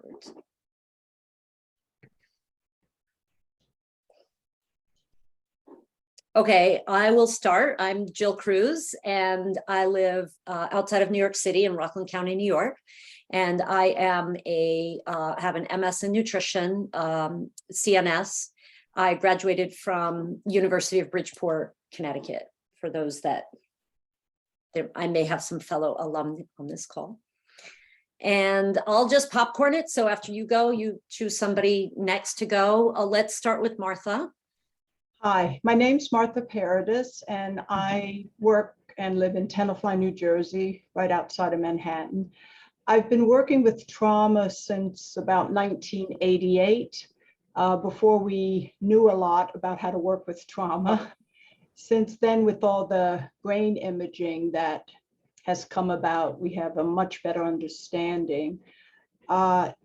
backwards. Okay, I will start. I'm Jill Cruz, and I live outside of New York City in Rockland County, New York. And I am have an MS in nutrition, CNS. I graduated from University of Bridgeport, Connecticut, for those that I may have some fellow alum on this call. And I'll just popcorn it. So after you go, you choose somebody next to go. Let's start with Martha. Hi, my name's Martha Paradis, and I work and live in Tenafly, New Jersey, right outside of Manhattan. I've been working with trauma since about 1988, before we knew a lot about how to work with trauma. Since then, with all the brain imaging that has come about, we have a much better understanding. I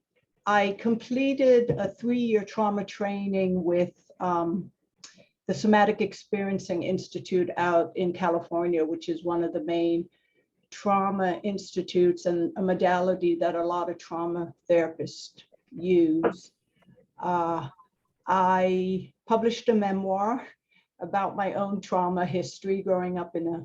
completed a 3-year trauma training with the Somatic Experiencing Institute out in California, which is one of the main trauma institutes and a modality that a lot of trauma therapists use. I published a memoir about my own trauma history growing up in a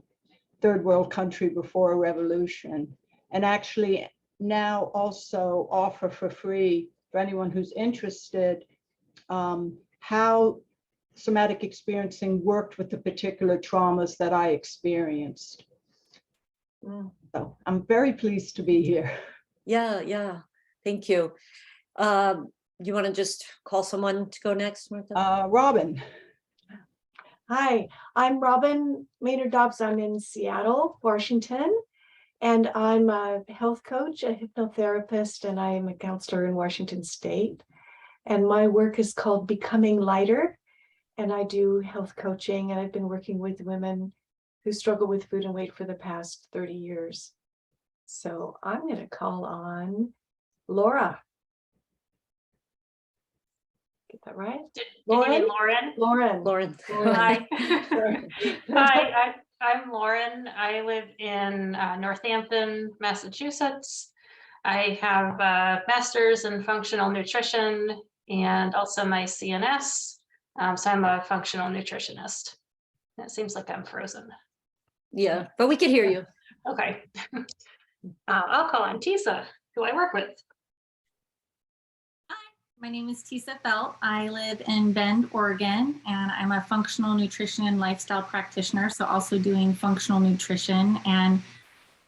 third world country before a revolution, and actually now also offer for free for anyone who's interested how somatic experiencing worked with the particular traumas that I experienced. So I'm very pleased to be here. Yeah. Thank you. You want to just call someone to go next, Martha? Robin. Hi, I'm Robin Maynard-Dobbs. I'm in Seattle, Washington, and I'm a health coach, a hypnotherapist, and I am a counselor in Washington State. And my work is called Becoming Lighter, and I do health coaching, and I've been working with women who struggle with food and weight for the past 30 years. So I'm going to call on Laura. Get that right? Did you mean Lauren? Lauren. Hi. Hi, I'm Lauren. I live in Northampton, Massachusetts. I have a master's in functional nutrition and also my CNS. So I'm a functional nutritionist. It seems like I'm frozen. Yeah, but we can hear you. Okay. I'll call on Tisa, who I work with. My name is Tisa Felt. I live in Bend, Oregon, and I'm a functional nutrition and lifestyle practitioner, so also doing functional nutrition, and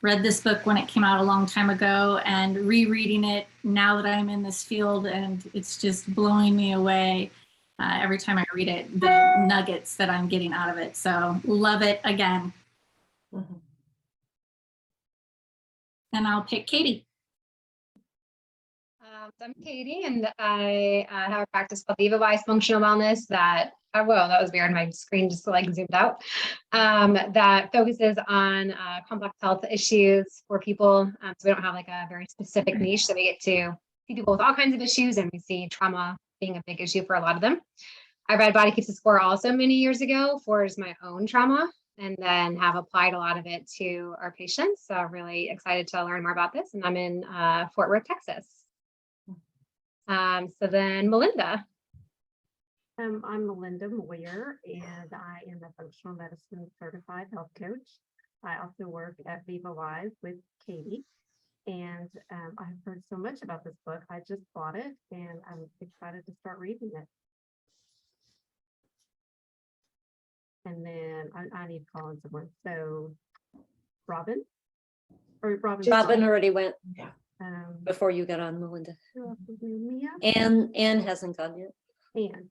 read this book when it came out a long time ago and rereading it now that I'm in this field, and it's just blowing me away every time I read it, the nuggets that I'm getting out of it. So love it again. Mm-hmm. And I'll pick Katie. So I'm Katie, and I have a practice called VivaWise Functional Wellness that that was weird. My screen just zoomed out. That focuses on complex health issues for people. So we don't have like a very specific niche. So we get to see people with all kinds of issues, and we see trauma being a big issue for a lot of them. I read Body Keeps the Score also many years ago for my own trauma, and then have applied a lot of it to our patients. So I'm really excited to learn more about this. And I'm in Fort Worth, Texas. So then Melinda. I'm Melinda Moyer, and I am a functional medicine certified health coach. I also work at VivaWise with Katie, and I've heard so much about this book. I just bought it, and I'm excited to start reading it. And then I need to call on someone. So Robin? Or Robin? Robin already went Before before you got on, Melinda. Mia? Anne hasn't gone yet. Anne.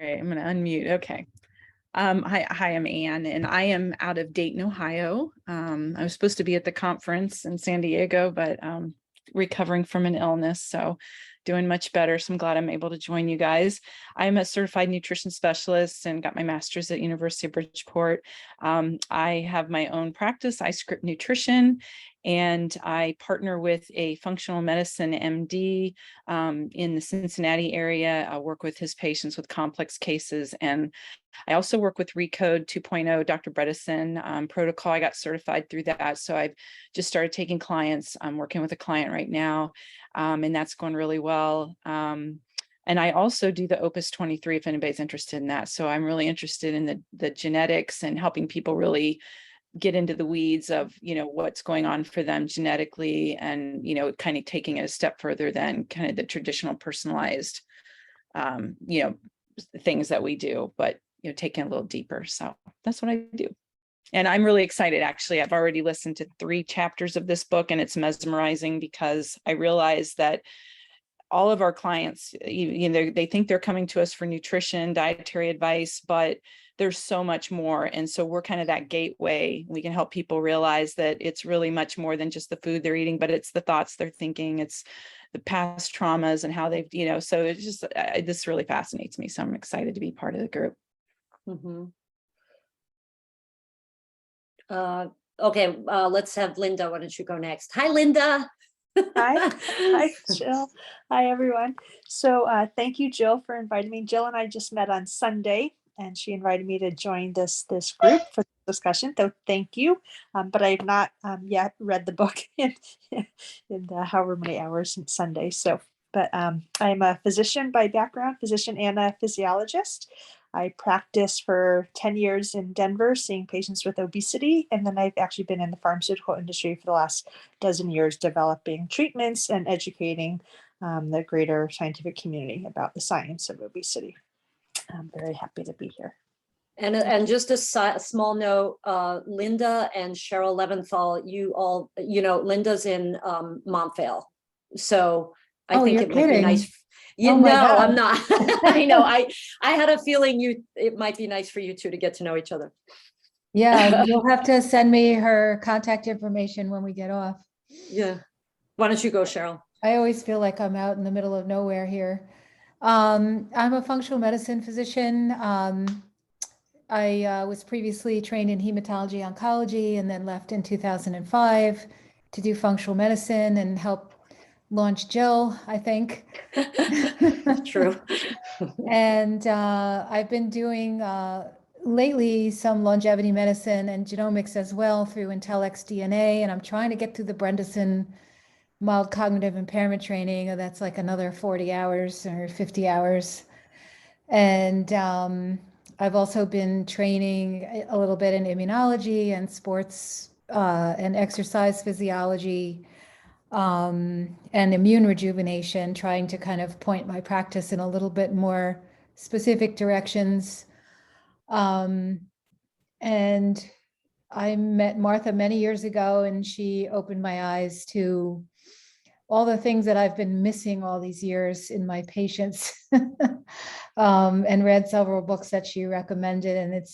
All right, I'm going to unmute. Okay. Hi, I'm Anne, and I am out of Dayton, Ohio. I was supposed to be at the conference in San Diego, but recovering from an illness, so doing much better. So I'm glad I'm able to join you guys. I'm a certified nutrition specialist and got my master's at University of Bridgeport. I have my own practice, I Script Nutrition, and I partner with a functional medicine MD in the Cincinnati area. I work with his patients with complex cases, and I also work with Recode 2.0, Dr. Bredesen protocol. I got certified through that. So I've just started taking clients. I'm working with a client right now. And that's going really well. And I also do the Opus 23 if anybody's interested in that. So I'm really interested in the genetics and helping people really get into the weeds of, what's going on for them genetically, and, kind of taking it a step further than kind of the traditional personalized, things that we do, but, taking a little deeper. So that's what I do. And I'm really excited. Actually, I've already listened to 3 chapters of this book, and it's mesmerizing because I realize that all of our clients, they think they're coming to us for nutrition, dietary advice, but there's so much more. And so we're kind of that gateway. We can help people realize that it's really much more than just the food they're eating, but it's the thoughts they're thinking, it's the past traumas and how they've, so it's just, this really fascinates me. So I'm excited to be part of the group. Okay, let's have Linda. Why don't you go next? Hi, Linda. Hi, hi, Jill. Hi, everyone. So thank you, Jill, for inviting me. Jill and I just met on Sunday, and she invited me to join this group for the discussion. So thank you. But I have not yet read the book in however many hours since Sunday. So, but I'm a physician by background, physician and a physiologist. I practiced for 10 years in Denver, seeing patients with obesity. And then I've actually been in the pharmaceutical industry for the last dozen years, developing treatments and educating the greater scientific community about the science of obesity. I'm very happy to be here. And just a small note, Linda and Cheryl Leventhal, you all, Linda's in Montvale. So I think it might be nice. I'm not. I know. I had a feeling it might be nice for you two to get to know each other. Yeah, you'll have to send me her contact information when we get off. Yeah. Why don't you go, Cheryl? I always feel like I'm out in the middle of nowhere here. I'm a functional medicine physician. I was previously trained in hematology oncology and then left in 2005 to do functional medicine and help launch Jill, I think. True. And I've been doing lately some longevity medicine and genomics as well through Intellex DNA. And I'm trying to get through the Bredesen mild cognitive impairment training. That's like another 40 hours or 50 hours. And I've also been training a little bit in immunology and sports and exercise physiology and immune rejuvenation, trying to kind of point my practice in a little bit more specific directions. And I met Martha many years ago, and she opened my eyes to all the things that I've been missing all these years in my patients, and read several books that she recommended. And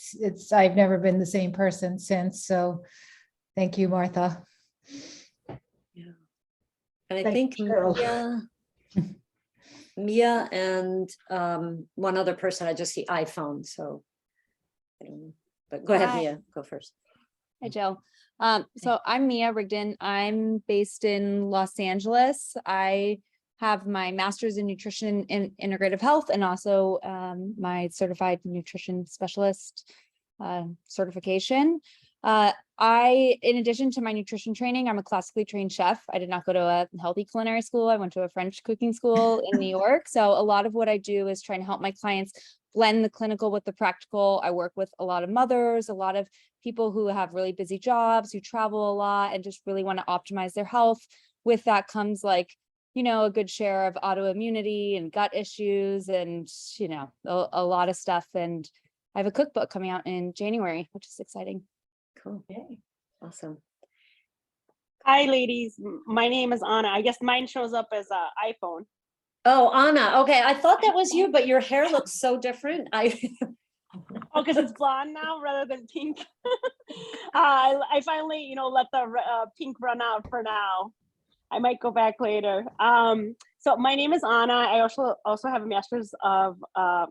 I've never been the same person since. So thank you, Martha. And I think Mia and one other person, I just see iPhone. So, but go ahead, Mia, go first. Hi, Jill. So I'm Mia Rigdon. I'm based in Los Angeles. I have my master's in nutrition and integrative health, and also my certified nutrition specialist certification. In addition to my nutrition training, I'm a classically trained chef. I did not go to a healthy culinary school. I went to a French cooking school in New York. So a lot of what I do is trying to help my clients blend the clinical with the practical. I work with a lot of mothers, a lot of people who have really busy jobs, who travel a lot and just really want to optimize their health. With that comes a good share of autoimmunity and gut issues and, a lot of stuff. And I have a cookbook coming out in January, which is exciting. Cool. Yay. Awesome. Hi, ladies. My name is Anna. I guess mine shows up as an iPhone. Oh, Anna. Okay. I thought that was you, but your hair looks so different. Oh, because it's blonde now rather than pink. I finally, let the pink run out for now. I might go back later. So my name is Anna. I also have a master's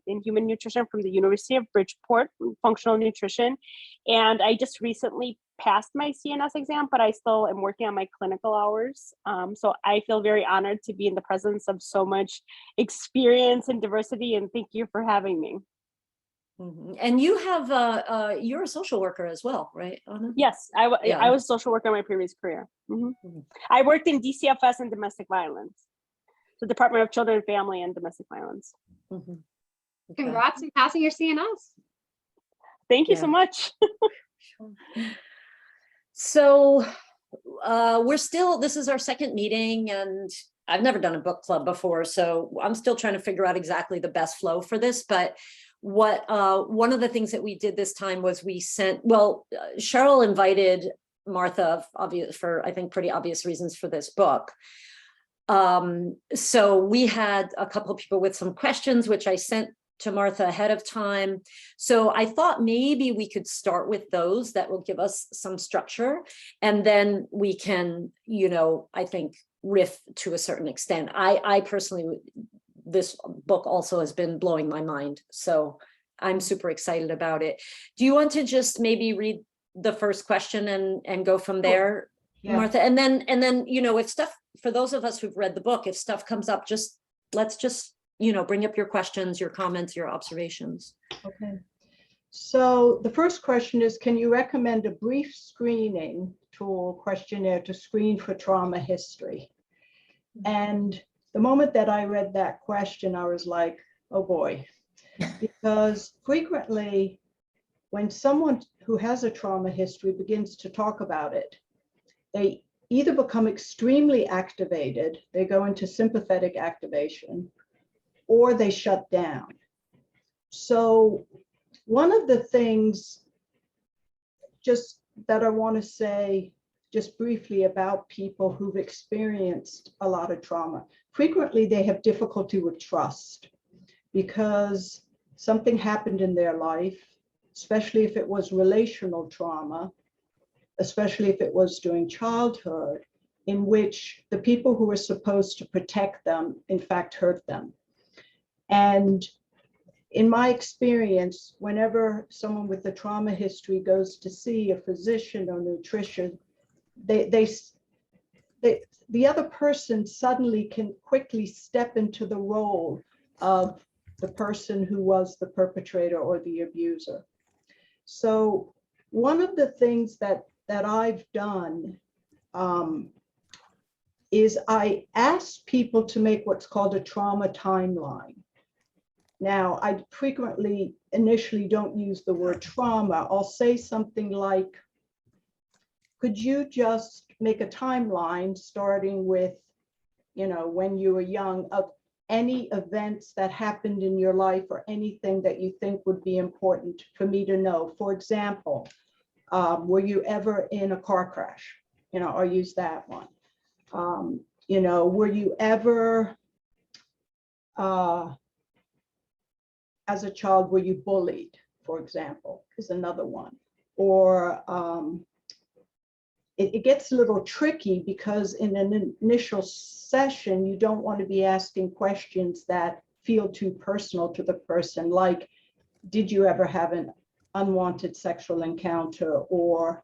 in human nutrition from the University of Bridgeport, functional nutrition. And I just recently passed my CNS exam, but I still am working on my clinical hours. So I feel very honored to be in the presence of so much experience and diversity. And thank you for having me. Mm-hmm. And you have, you're a social worker as well, right, Anna? Yes, I was a social worker in my previous career. Mm-hmm. I worked in DCFS and domestic violence. the Department of Children, Family, and Domestic Violence. Mhm. Okay. Congrats on passing your CNS. Thank you Yeah. so much. So this is our second meeting, and I've never done a book club before, so I'm still trying to figure out exactly the best flow for this. But one of the things that we did this time was Cheryl invited Martha, for I think pretty obvious reasons, for this book. So we had a couple of people with some questions, which I sent to Martha ahead of time. So I thought maybe we could start with those that will give us some structure, and then we can, I think, riff to a certain extent. I personally, this book also has been blowing my mind, so I'm super excited about it. Do you want to just maybe read the first question and go from there, Martha? And then, if stuff, for those of us who've read the book, if stuff comes up, let's bring up your questions, your comments, your observations. Okay. So the first question is, can you recommend a brief screening tool questionnaire to screen for trauma history? And the moment that I read that question, I was like, oh boy, because frequently when someone who has a trauma history begins to talk about it, they either become extremely activated, they go into sympathetic activation, or they shut down. So one of the things just that I want to say just briefly about people who've experienced a lot of trauma, frequently they have difficulty with trust because something happened in their life, especially if it was relational trauma, especially if it was during childhood, in which the people who were supposed to protect them, in fact, hurt them. And in my experience, whenever someone with a trauma history goes to see a physician or nutrition, the other person suddenly can quickly step into the role of the person who was the perpetrator or the abuser. So one of the things that I've done is I ask people to make what's called a trauma timeline. Now, I frequently initially don't use the word trauma. I'll say something like, could you just make a timeline starting with, when you were young, of any events that happened in your life or anything that you think would be important for me to know? For example, were you ever in a car crash? I'll use that one. Were you ever, as a child, were you bullied, for example, is another one. Or it gets a little tricky because in an initial session, you don't want to be asking questions that feel too personal to the person, like, did you ever have an unwanted sexual encounter, or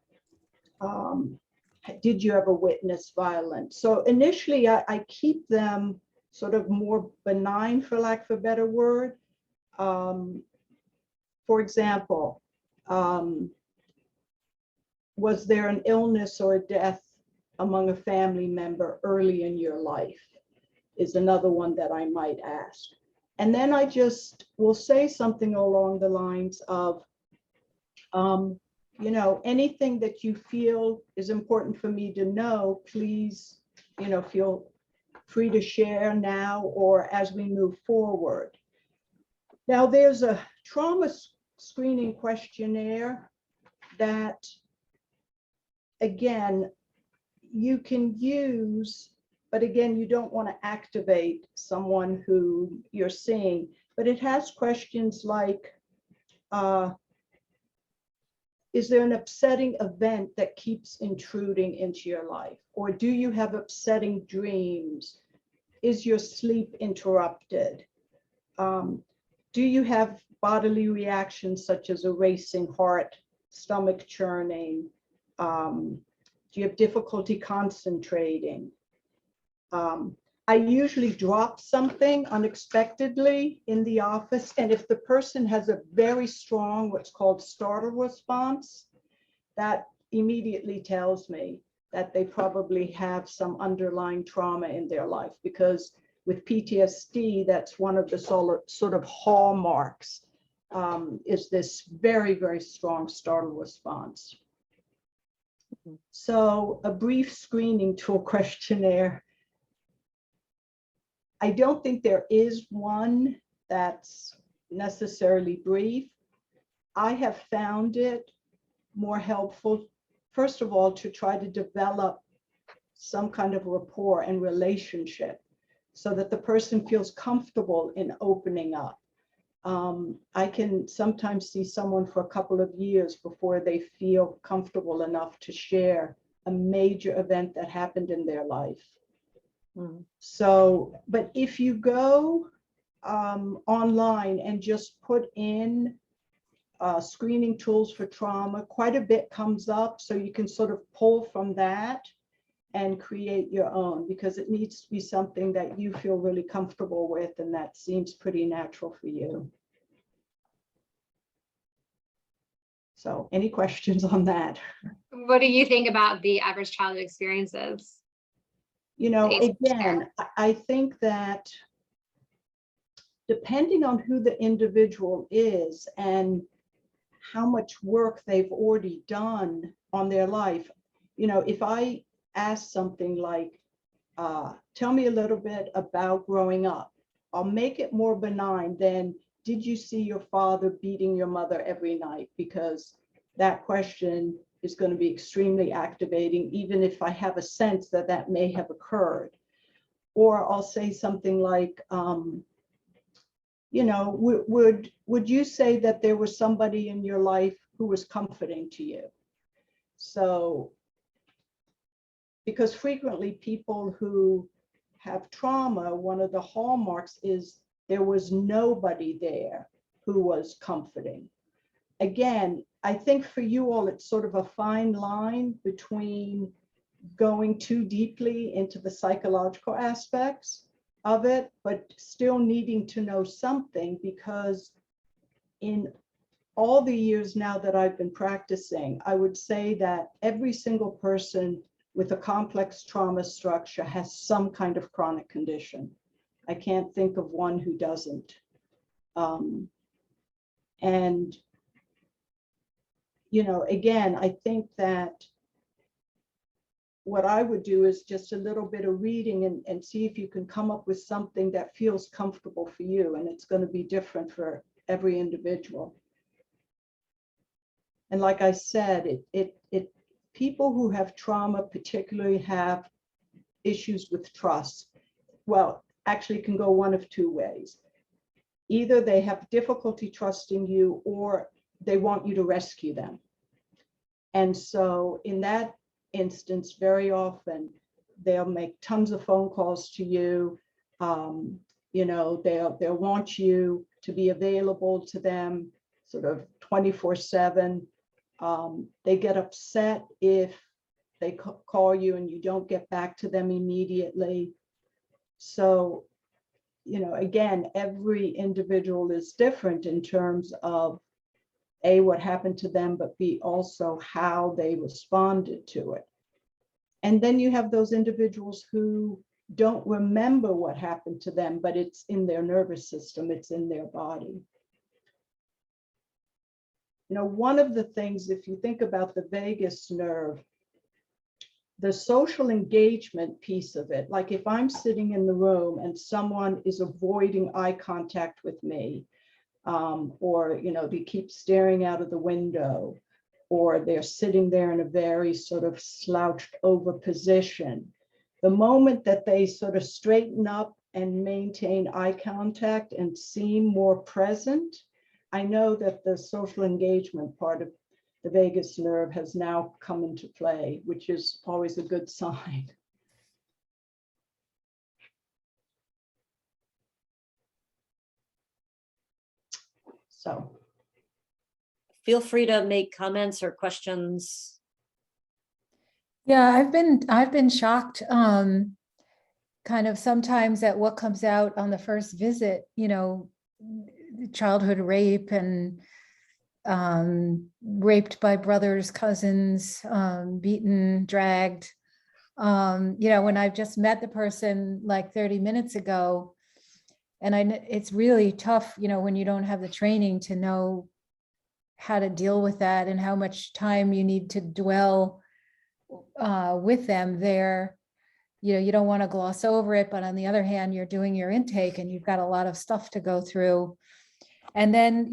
did you ever witness violence? So initially, I keep them sort of more benign, for lack of a better word. For example, was there an illness or a death among a family member early in your life, is another one that I might ask. And then I just will say something along the lines of, anything that you feel is important for me to know, please, feel free to share now or as we move forward. Now, there's a trauma screening questionnaire that, again, you can use, but again, you don't want to activate someone who you're seeing, but it has questions like, is there an upsetting event that keeps intruding into your life? Or do you have upsetting dreams? Is your sleep interrupted? Do you have bodily reactions such as a racing heart, stomach churning? Do you have difficulty concentrating? I usually drop something unexpectedly in the office, and if the person has a very strong, what's called startle response, that immediately tells me that they probably have some underlying trauma in their life, because with PTSD, that's one of the sort of hallmarks, is this very, very strong startle response. So a brief screening tool questionnaire. I don't think there is one that's necessarily brief. I have found it more helpful, first of all, to try to develop some kind of rapport and relationship so that the person feels comfortable in opening up. I can sometimes see someone for a couple of years before they feel comfortable enough to share a major event that happened in their life. So, but if you go online and just put in screening tools for trauma, quite a bit comes up, so you can sort of pull from that and create your own, because it needs to be something that you feel really comfortable with and that seems pretty natural for you. So any questions on that? What do you think about the average childhood experiences? You know, again, I think that depending on who the individual is and how much work they've already done on their life, you know, if I ask something like, tell me a little bit about growing up, I'll make it more benign than, did you see your father beating your mother every night? Because that question is going to be extremely activating, even if I have a sense that that may have occurred. Or I'll say something like, you know, would you say that there was somebody in your life who was comforting to you? So, because frequently people who have trauma, one of the hallmarks is there was nobody there who was comforting. Again, I think for you all, it's sort of a fine line between going too deeply into the psychological aspects of it, but still needing to know something, because in all the years now that I've been practicing, I would say that every single person with a complex trauma structure has some kind of chronic condition. I can't think of one who doesn't. And, you know, again, I think that what I would do is just a little bit of reading and see if you can come up with something that feels comfortable for you. And it's going to be different for every individual. And like I said, people who have trauma particularly have issues with trust. Well, actually can go one of two ways. Either they have difficulty trusting you, or they want you to rescue them. And so in that instance, very often they'll make tons of phone calls to you. You know, they'll want you to be available to them sort of 24/7. They get upset if they call you and you don't get back to them immediately. So, you know, again, every individual is different in terms of A, what happened to them, but B, also how they responded to it. And then you have those individuals who don't remember what happened to them, but it's in their nervous system, it's in their body. You know, one of the things, if you think about the vagus nerve, the social engagement piece of it, like if I'm sitting in the room and someone is avoiding eye contact with me, or, you know, they keep staring out of the window, or they're sitting there in a very sort of slouched over position, the moment that they sort of straighten up and maintain eye contact and seem more present, I know that the social engagement part of the vagus nerve has now come into play, which is always a good sign. So feel free to make comments or questions. Yeah, I've been shocked kind of sometimes at what comes out on the first visit, you know, childhood rape and raped by brothers, cousins, beaten, dragged. When I've just met the person like 30 minutes ago, and it's really tough, when you don't have the training to know how to deal with that and how much time you need to dwell with them there. You don't want to gloss over it, but on the other hand, you're doing your intake and you've got a lot of stuff to go through. And then,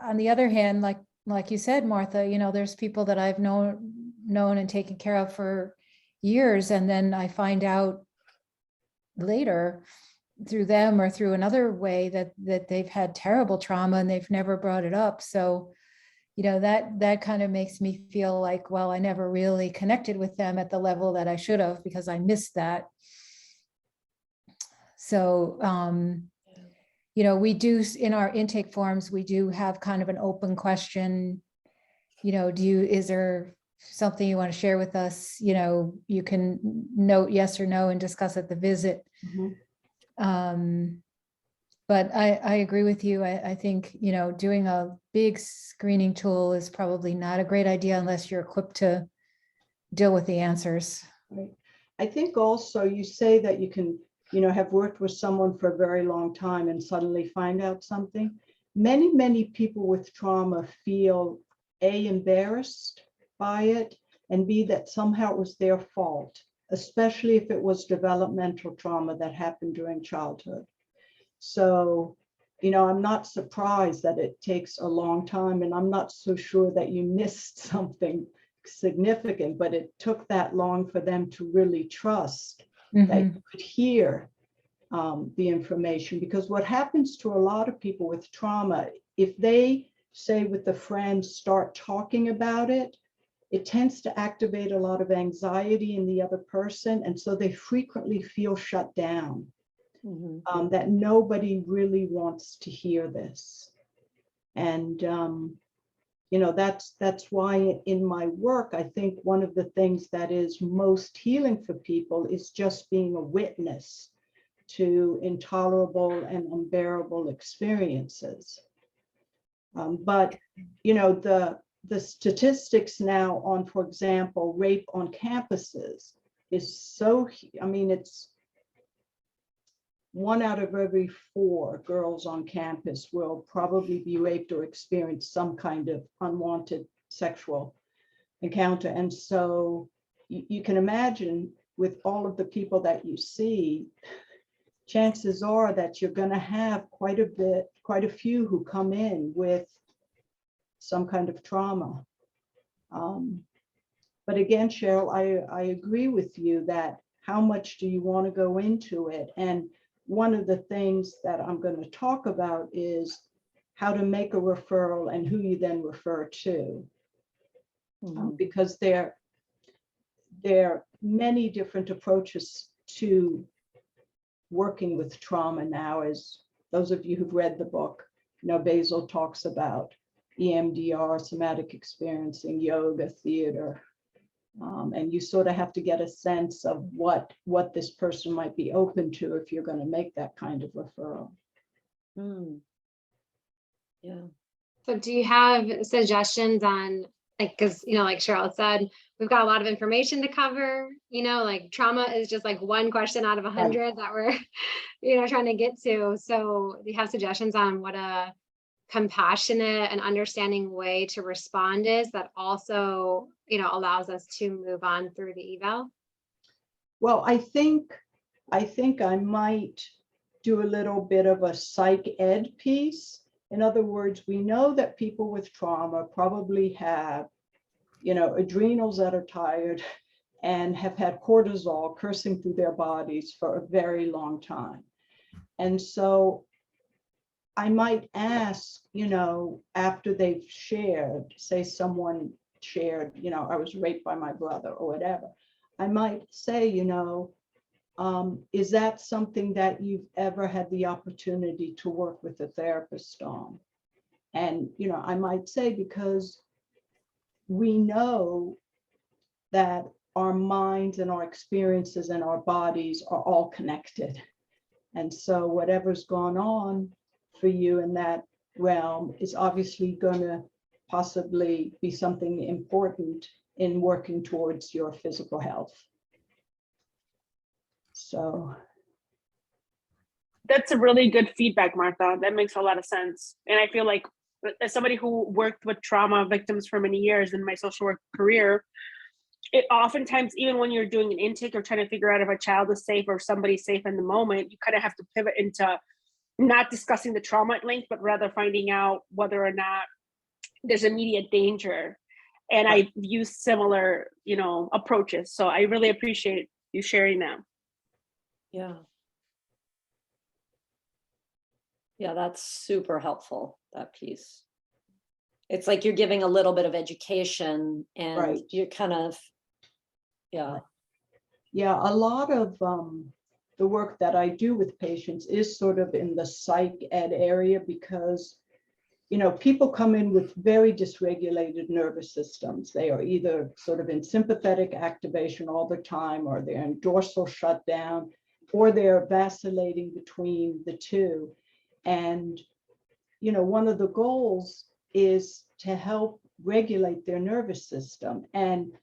on the other hand, like you said, Martha, there's people that I've known and taken care of for years, and then I find out later through them or through another way that they've had terrible trauma and they've never brought it up. So, that kind of makes me feel like, well, I never really connected with them at the level that I should have because I missed that. So, we do, in our intake forms, we do have kind of an open question, is there something you want to share with us? You can note yes or no and discuss at the visit. But I agree with you. I think, doing a big screening tool is probably not a great idea unless you're equipped to deal with the answers. Right. I think also you say that you can, have worked with someone for a very long time and suddenly find out something. Many, many people with trauma feel A, embarrassed by it, and B, that somehow it was their fault, especially if it was developmental trauma that happened during childhood. So, I'm not surprised that it takes a long time, and I'm not so sure that you missed something significant, but it took that long for them to really trust that you could hear the information. Because what happens to a lot of people with trauma, if they, say with a friend, start talking about it, it tends to activate a lot of anxiety in the other person, and so they frequently feel shut down. That nobody really wants to hear this. And that's why in my work, I think one of the things that is most healing for people is just being a witness to intolerable and unbearable experiences. But the statistics now on, for example, rape on campuses is so, it's 1 out of every 4 girls on campus will probably be raped or experience some kind of unwanted sexual encounter. And so you can imagine, with all of the people that you see, chances are that you're going to have quite a few who come in with some kind of trauma. But again, Cheryl, I agree with you that how much do you want to go into it? And one of the things that I'm going to talk about is how to make a referral and who you then refer to. Because there are many different approaches to working with trauma now. As those of you who've read the book, Basil talks about EMDR, somatic experiencing, yoga, theater. And you sort of have to get a sense of what this person might be open to if you're going to make that kind of referral. Yeah. So do you have suggestions on, because, like Cheryl said, we've got a lot of information to cover, trauma is just like one question out of 100 that we're, trying to get to. So do you have suggestions on what a compassionate and understanding way to respond is that also, allows us to move on through the eval? Well, I think I might do a little bit of a psych ed piece. In other words, we know that people with trauma probably have, adrenals that are tired and have had cortisol coursing through their bodies for a very long time. And so I might ask, after they've shared, say someone shared, I was raped by my brother or whatever, I might say, is that something that you've ever had the opportunity to work with a therapist on? And, I might say, because we know that our minds and our experiences and our bodies are all connected. And so whatever's gone on for you in that realm is obviously going to possibly be something important in working towards your physical health. So, That's a really good feedback, Martha. That makes a lot of sense. And I feel like as somebody who worked with trauma victims for many years in my social work career, it oftentimes, even when you're doing an intake or trying to figure out if a child is safe or somebody's safe in the moment, you kind of have to pivot into not discussing the trauma at length, but rather finding out whether or not there's immediate danger. And I use similar, approaches. So I really appreciate you sharing that. Yeah. Yeah, that's super helpful, that piece. It's like you're giving a little bit of education and you're kind of, yeah. Yeah, a lot of the work that I do with patients is sort of in the psych ed area because, people come in with very dysregulated nervous systems. They are either sort of in sympathetic activation all the time, or they're in dorsal shutdown, or they're vacillating between the two. And, one of the goals is to help regulate their nervous system. And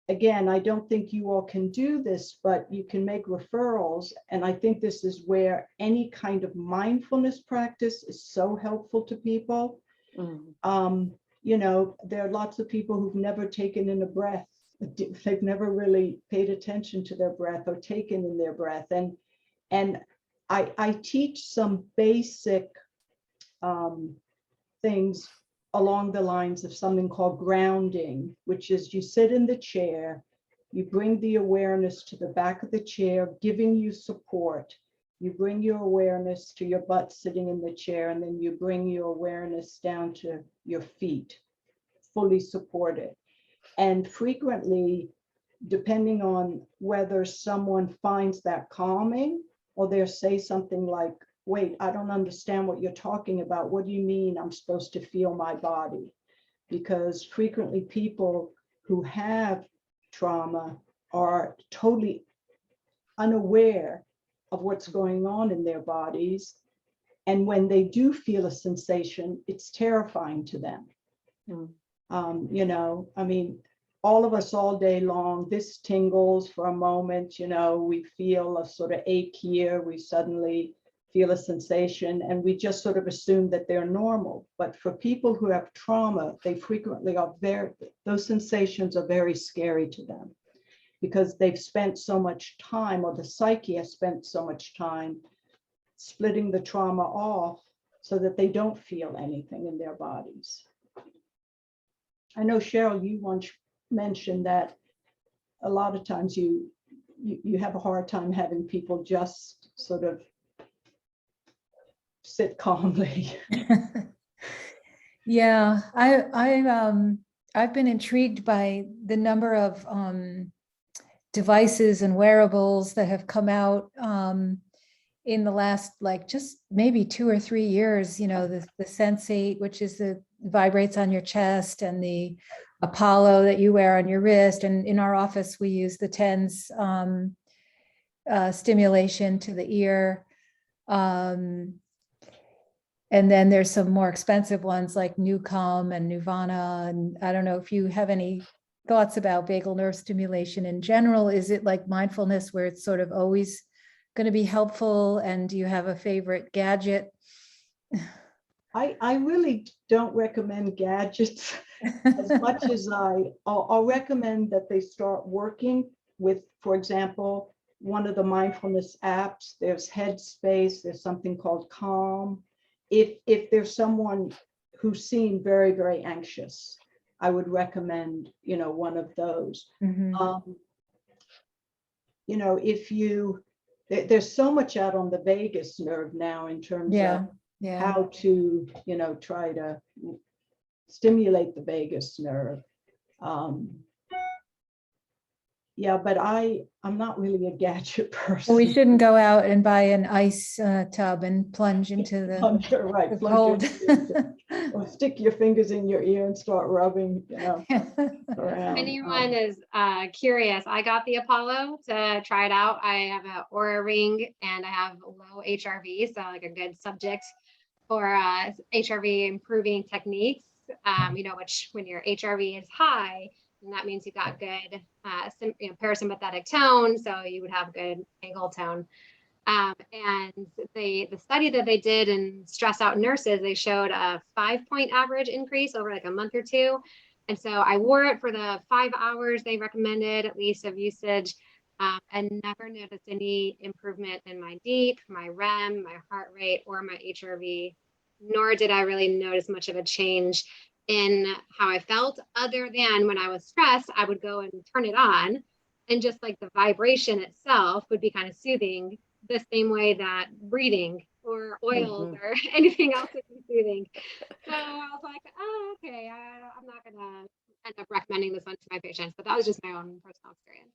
again, I don't think you all can do this, but you can make referrals. And I think this is where any kind of mindfulness practice is so helpful to people. Mm. There are lots of people who've never taken in a breath. They've never really paid attention to their breath or taken in their breath. And I teach some basic things along the lines of something called grounding, which is you sit in the chair, you bring the awareness to the back of the chair, giving you support. You bring your awareness to your butt sitting in the chair, and then you bring your awareness down to your feet, fully supported. And frequently, depending on whether someone finds that calming, or they'll say something like, wait, I don't understand what you're talking about. What do you mean I'm supposed to feel my body? Because frequently people who have trauma are totally unaware of what's going on in their bodies. And when they do feel a sensation, it's terrifying to them. All of us all day long, this tingles for a moment, we feel a sort of ache here, we suddenly feel a sensation, and we just sort of assume that they're normal. But for people who have trauma, they frequently those sensations are very scary to them because they've spent so much time, or the psyche has spent so much time splitting the trauma off so that they don't feel anything in their bodies. I know, Cheryl, you once mentioned that a lot of times you have a hard time having people just sort of sit calmly. Yeah, I've been intrigued by the number of devices and wearables that have come out in the last, like, just maybe 2 or 3 years. The Sensate, which is the vibrates on your chest, and the Apollo that you wear on your wrist. And in our office, we use the TENS stimulation to the ear. And then there's some more expensive ones like Newcom and Nirvana. And I don't know if you have any thoughts about vagal nerve stimulation in general. Is it like mindfulness where it's sort of always going to be helpful? And do you have a favorite gadget? I really don't recommend gadgets as much as I'll recommend that they start working with, for example, one of the mindfulness apps. There's Headspace, there's something called Calm. If there's someone who seemed very, very anxious, I would recommend, one of those. Mm-hmm. There's so much out on the vagus nerve now in terms of how to, try to stimulate the vagus nerve. But I'm not really a gadget person. Well, we shouldn't go out and buy an ice tub and plunge into the cold. Or stick your fingers in your ear and start rubbing, around. If anyone is curious, I got the Apollo to try it out. I have an Aura ring and I have low HRV, so like a good subject for HRV improving techniques. Which when your HRV is high, And that means you got good parasympathetic tone, so you would have good vagal tone. And the study that they did in stressed out nurses, they showed a 5-point average increase over like a month or two. And so I wore it for the 5 hours they recommended at least of usage, and never noticed any improvement in my deep, my REM, my heart rate, or my HRV, nor did I really notice much of a change in how I felt, other than when I was stressed, I would go and turn it on, and just like the vibration itself would be kind of soothing, the same way that breathing or oils or anything else would be soothing. So I was like, oh, okay, I'm not gonna end up recommending this one to my patients, but that was just my own personal experience.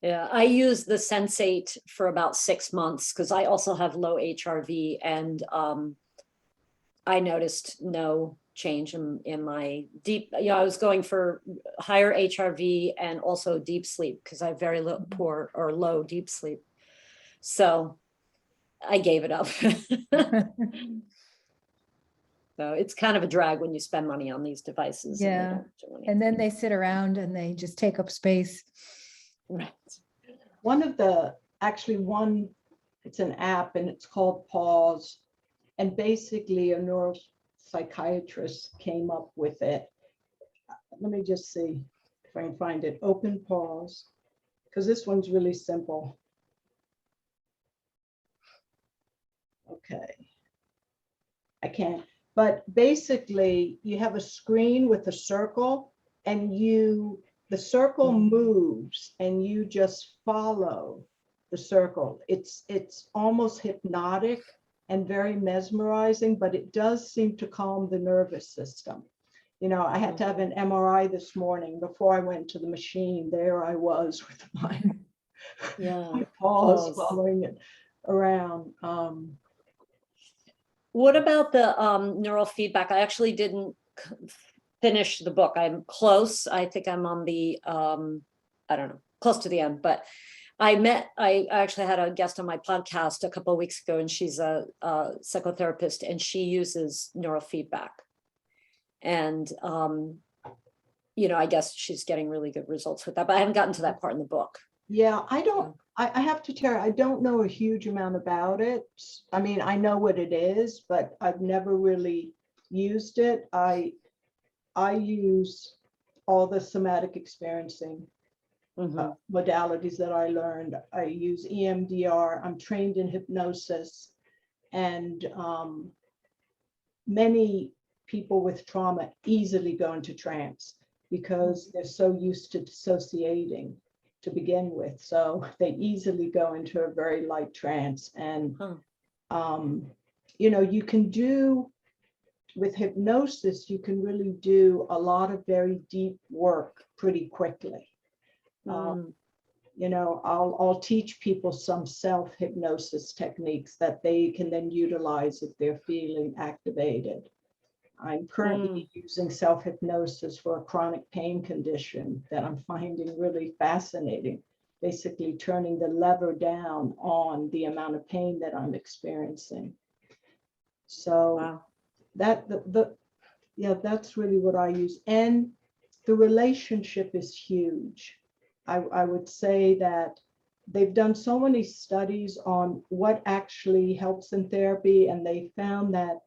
Yeah, I used the Sensate for about 6 months because I also have low HRV, and I noticed no change in my deep, I was going for higher HRV and also deep sleep because I have very low, poor or low deep sleep. So I gave it up. So it's kind of a drag when you spend money on these devices. Yeah. And, they don't do anything. And then they sit around and they just take up space. Right. It's an app and it's called Pause. And basically a neuropsychiatrist came up with it. Let me just see if I can find it. Open Pause, because this one's really simple. Okay. I can't, but basically you have a screen with a circle, and the circle moves and you just follow the circle. It's almost hypnotic and very mesmerizing, but it does seem to calm the nervous system. You know, I had to have an MRI this morning. Before I went to the machine, there I was with my, my paws following it around. What about the neural feedback? I actually didn't finish the book. I'm close. I think I'm on the, I don't know, close to the end, but I actually had a guest on my podcast a couple of weeks ago, and she's a psychotherapist, and she uses neurofeedback. And, you know, I guess she's getting really good results with that, but I haven't gotten to that part in the book. Yeah, I have to tell you, I don't know a huge amount about it. I mean, I know what it is, but I've never really used it. I use all the somatic experiencing modalities that I learned. I use EMDR. I'm trained in hypnosis, and many people with trauma easily go into trance because they're so used to dissociating to begin with. So they easily go into a very light trance. And, you know, you can do, with hypnosis, you can really do a lot of very deep work pretty quickly. You know, I'll teach people some self-hypnosis techniques that they can then utilize if they're feeling activated. I'm currently using self-hypnosis for a chronic pain condition that I'm finding really fascinating, basically turning the lever down on the amount of pain that I'm experiencing. So that's really what I use. And the relationship is huge. I would say that they've done so many studies on what actually helps in therapy, and they found that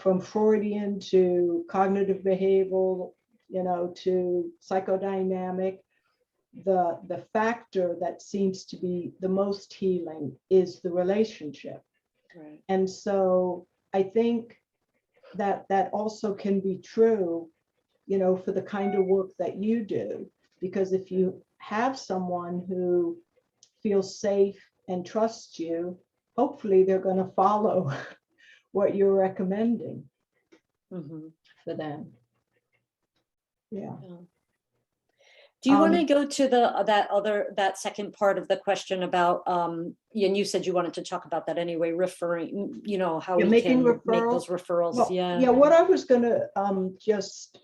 from Freudian to cognitive behavioral, you know, to psychodynamic, the factor that seems to be the most healing is the relationship. Right. And so I think that also can be true, you know, for the kind of work that you do, because if you have someone who feels safe and trusts you, hopefully they're going to follow what you're recommending for them. Yeah. Do you want to go to that second part of the question about, and you said you wanted to talk about that anyway, referring, you know, how we can make those referrals. Well, yeah, what I was going to just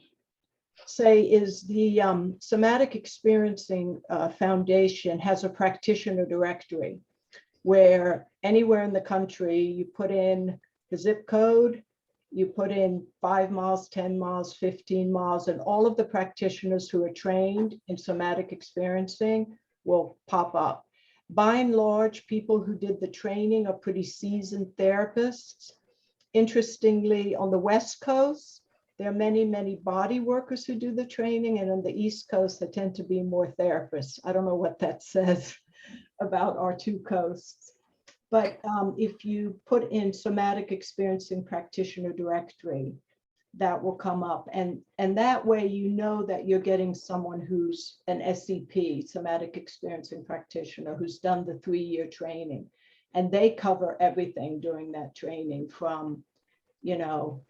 say is the Somatic Experiencing Foundation has a practitioner directory where anywhere in the country you put in the zip code you put in 5 miles, 10 miles, 15 miles, and all of the practitioners who are trained in somatic experiencing will pop up. By and large, people who did the training are pretty seasoned therapists. Interestingly, on the West Coast, there are many, many body workers who do the training, and on the East Coast, there tend to be more therapists. I don't know what that says about our two coasts. But if you put in somatic experiencing practitioner directory, that will come up. And that way, you know that you're getting someone who's an SEP, somatic experiencing practitioner, who's done the 3-year training. And they cover everything during that training, from, you know,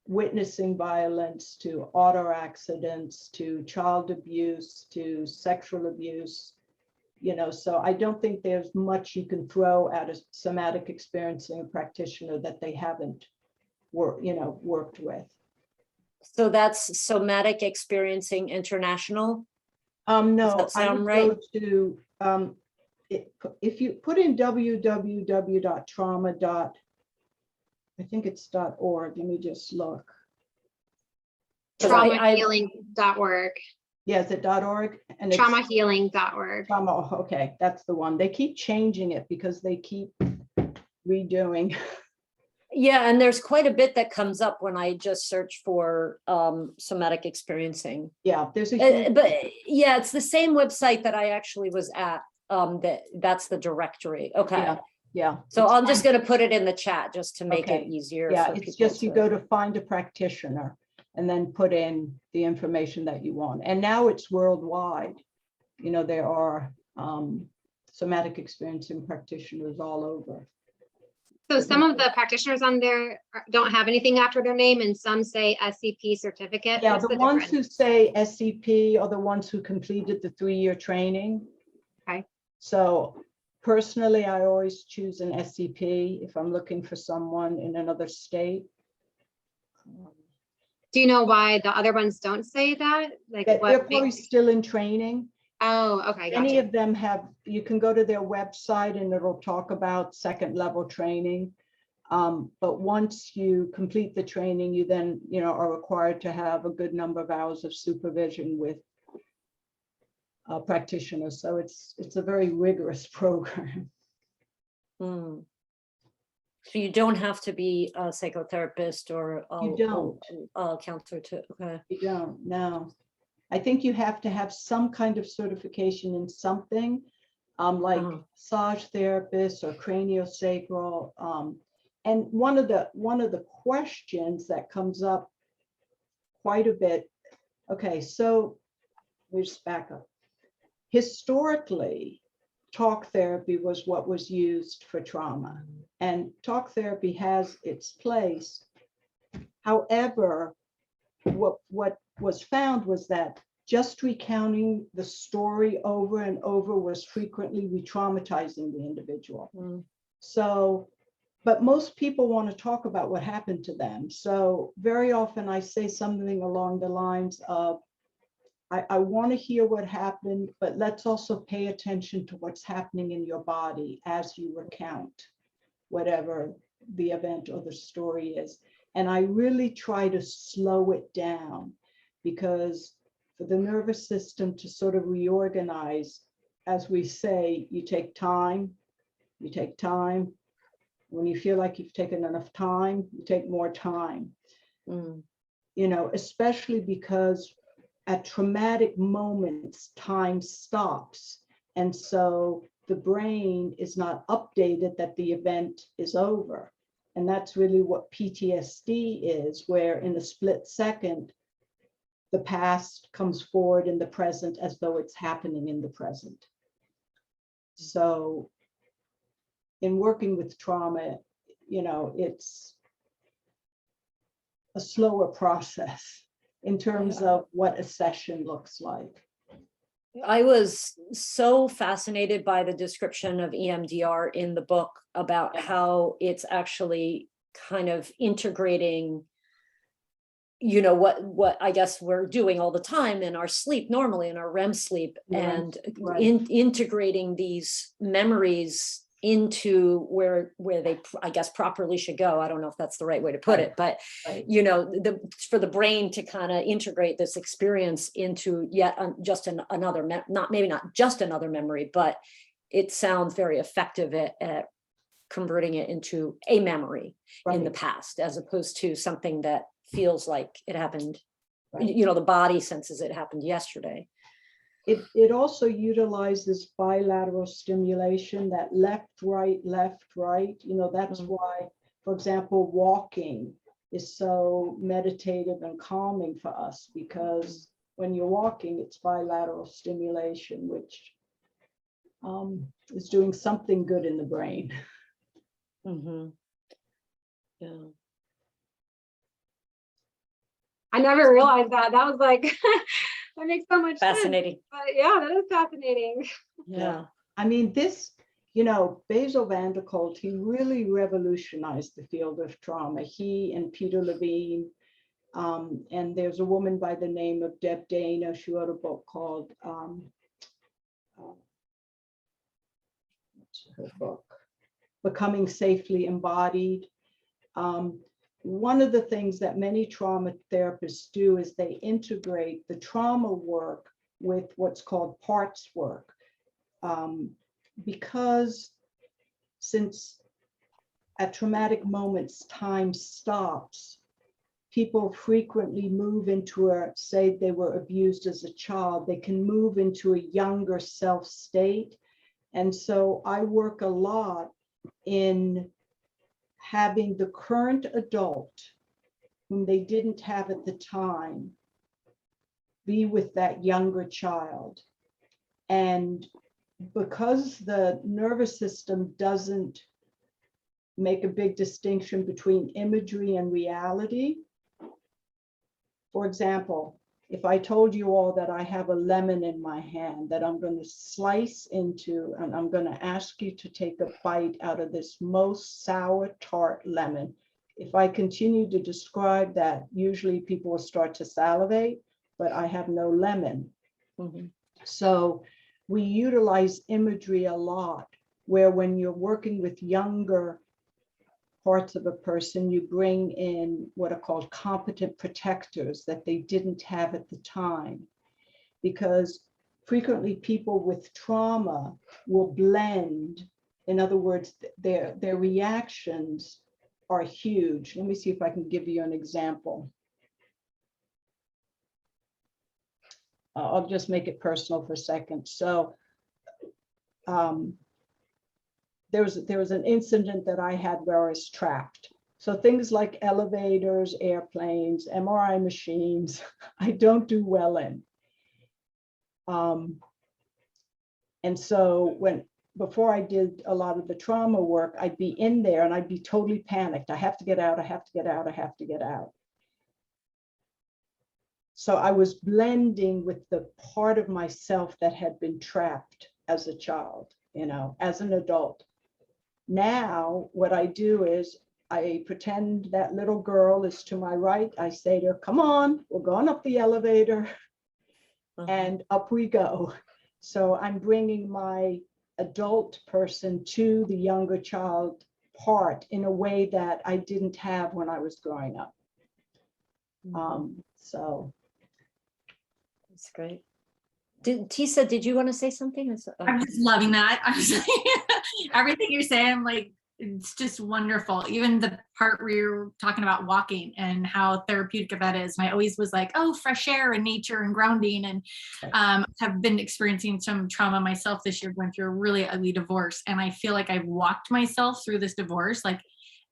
witnessing violence to auto accidents to child abuse to sexual abuse. You know, so I don't think there's much you can throw at a somatic experiencing practitioner that they haven't worked with. So that's Somatic Experiencing International? No, Does that sound I would right? go to, if you put in www.trauma. I think it's .org. Let me just look. Traumahealing.org. Yeah, is it .org? And it's Traumahealing.org. trauma. Okay, that's the one. They keep changing it because they keep redoing. Yeah, and there's quite a bit that comes up when I just search for somatic experiencing. Yeah, there's a But yeah, it's the same website that I actually was at. That's the directory. Okay. Yeah. So I'm just going to put it in the chat just to make it easier. Yeah, for it's people just you go to find a practitioner and then put in the information that you want. And now it's worldwide. You know, there are somatic experiencing practitioners all over. So some of the practitioners on there don't have anything after their name, and some say SCP certificate. Yeah, What's the the ones difference? who say SCP are the ones who completed the 3-year training. Okay. So personally, I always choose an SCP if I'm looking for someone in another state. Do you know why the other ones don't say that? Like They're what probably makes... still in training. Oh, okay. Any Gotcha. of them have, you can go to their website and it'll talk about 2nd level training. But once you complete the training, you then, you know, are required to have a good number of hours of supervision with practitioners. So it's a very rigorous program. Hmm. So you don't have to be a psychotherapist or You don't. a counselor to, okay. You don't, no. I think you have to have some kind of certification in something, like massage therapist or craniosacral. And one of the questions that comes up quite a bit. Okay, so we just back up. Historically, talk therapy was what was used for trauma, and talk therapy has its place. However, what was found was that just recounting the story over and over was frequently re-traumatizing the individual. So, but most people want to talk about what happened to them. So very often I say something along the lines of, I want to hear what happened, but let's also pay attention to what's happening in your body as you recount whatever the event or the story is. And I really try to slow it down, because for the nervous system to sort of reorganize, as we say, you take time, you take time. When you feel like you've taken enough time, you take more time. You know, especially because at traumatic moments, time stops. And so the brain is not updated that the event is over. And that's really what PTSD is, where in a split second, the past comes forward in the present as though it's happening in the present. So in working with trauma, you know, it's a slower process in terms of what a session looks like. I was so fascinated by the description of EMDR in the book about how it's actually kind of integrating, you know, what I guess we're doing all the time in our sleep, normally in our REM sleep, and integrating these memories into where they, I guess, properly should go. I don't know if that's the right way to put it, but you know, for the brain to kind of integrate this experience into yet just another, maybe not just another memory, but it sounds very effective at converting it into a memory in the past, as opposed to something that feels like it happened, you know, the body senses it happened yesterday. It also utilizes bilateral stimulation, that left, right, you know, that's why, for example, walking is so meditative and calming for us, because when you're walking, it's bilateral stimulation, which is doing something good in the brain. Yeah. I never realized that. That was like, that makes so much Fascinating. sense. But yeah, that is fascinating. Yeah. I mean, this, you know, Bessel van der Kolk, he really revolutionized the field of trauma. He and Peter Levine, and there's a woman by the name of Deb Dana. She wrote a book called, what's her book? Becoming Safely Embodied. One of the things that many trauma therapists do is they integrate the trauma work with what's called parts work. Because since at traumatic moments, time stops, people frequently move into say they were abused as a child, they can move into a younger self state. And so I work a lot in having the current adult, whom they didn't have at the time, be with that younger child. And because the nervous system doesn't make a big distinction between imagery and reality, for example, if I told you all that I have a lemon in my hand that I'm going to slice into, and I'm going to ask you to take a bite out of this most sour, tart lemon. If I continue to describe that, usually people will start to salivate, but I have no lemon. So we utilize imagery a lot, where when you're working with younger parts of a person, you bring in what are called competent protectors that they didn't have at the time. Because frequently people with trauma will blend. In other words, their reactions are huge. Let me see if I can give you an example. I'll just make it personal for a second. So there was an incident that I had where I was trapped. So things like elevators, airplanes, MRI machines, I don't do well in. And so before I did a lot of the trauma work, I'd be in there and I'd be totally panicked. I have to get out, I have to get out, I have to get out. So I was blending with the part of myself that had been trapped as a child, you know, as an adult. Now, what I do is I pretend that little girl is to my right. I say to her, come on, we're going up the elevator. And up we go. So I'm bringing my adult person to the younger child part in a way that I didn't have when I was growing up. So that's great. Tisa, did you want to say something? I'm just loving that. I'm just everything you're saying, like, it's just wonderful. Even the part where you're talking about walking and how therapeutic that is. And I always was like, oh, fresh air and nature and grounding, and have been experiencing some trauma myself this year, going through a really ugly divorce. And I feel like I've walked myself through this divorce like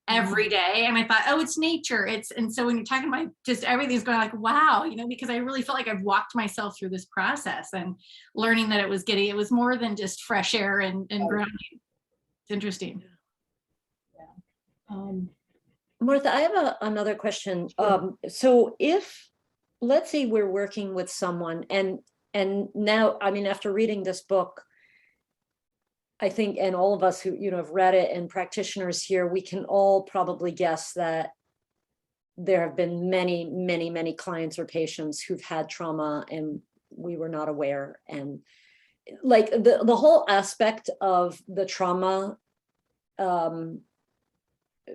every day. And I thought, oh, it's nature. And so when you're talking about just everything's going like, wow, you know, because I really felt like I've walked myself through this process and learning that it was more than just fresh air and grounding. It's interesting. Martha, I have another question. So if, let's say we're working with someone and now, I mean, after reading this book, I think, and all of us who, you know, have read it and practitioners here, we can all probably guess that there have been many, many, many clients or patients who've had trauma and we were not aware. And like the whole aspect of the trauma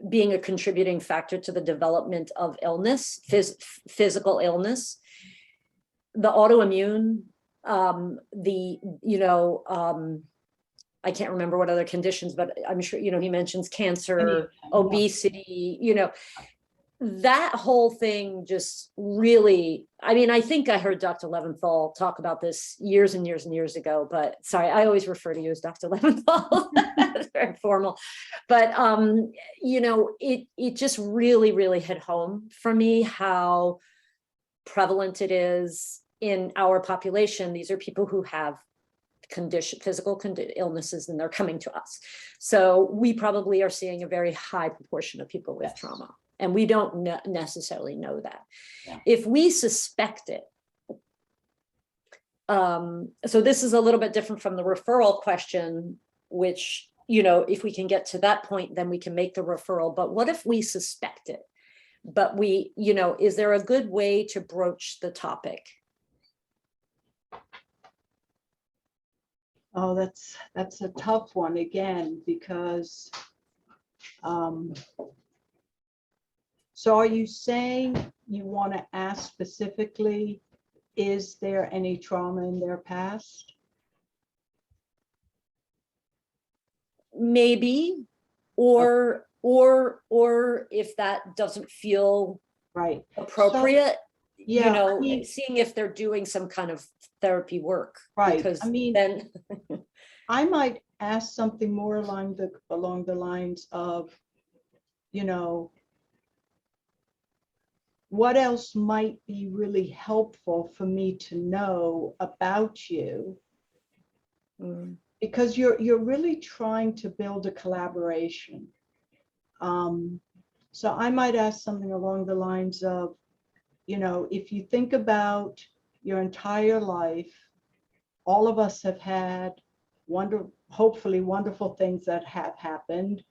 being a contributing factor to the development of illness, physical illness, the autoimmune, I can't remember what other conditions, but I'm sure, he mentions cancer, obesity, that whole thing just really, I think I heard Dr. Leventhal talk about this years and years and years ago, but sorry, I always refer to you as Dr. Leventhal. It's very formal, but it just really, really hit home for me how prevalent it is in our population. These are people who have physical illnesses, and they're coming to us. So we probably are seeing a very high proportion of people with trauma. And we don't necessarily know that. Yeah. If we suspect it, so this is a little bit different from the referral question, which, if we can get to that point, then we can make the referral. But what if we suspect it? But is there a good way to broach the topic? Oh, that's a tough one again, because so are you saying you want to ask specifically, is there any trauma in their past? Maybe, or if that doesn't feel right appropriate, so, seeing if they're doing some kind of therapy work. Right. Because then I might ask something more along the lines of, what else might be really helpful for me to know about you? Because you're really trying to build a collaboration. So I might ask something along the lines of, if you think about your entire life, all of us have had hopefully wonderful things that have happened.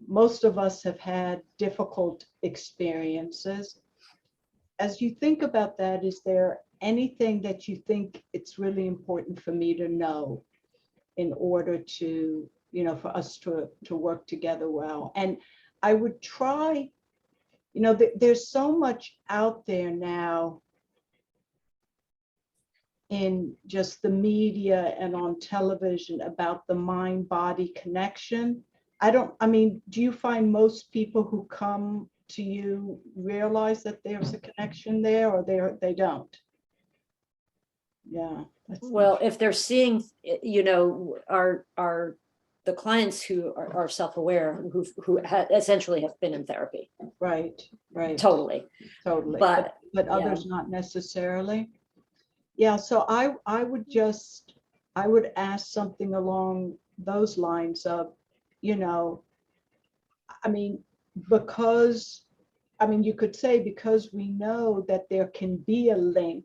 Most of us have had difficult experiences. As you think about that, is there anything that you think it's really important for me to know in order to, for us to work together well? And I would try, there's so much out there now in just the media and on television about the mind-body connection. Do you find most people who come to you realize that there's a connection there, or they don't? Yeah. Well, if they're seeing, the clients who are self-aware, who essentially have been in therapy. Right. Totally. But others not necessarily. Yeah. So I would ask something along those lines of, because you could say, because we know that there can be a link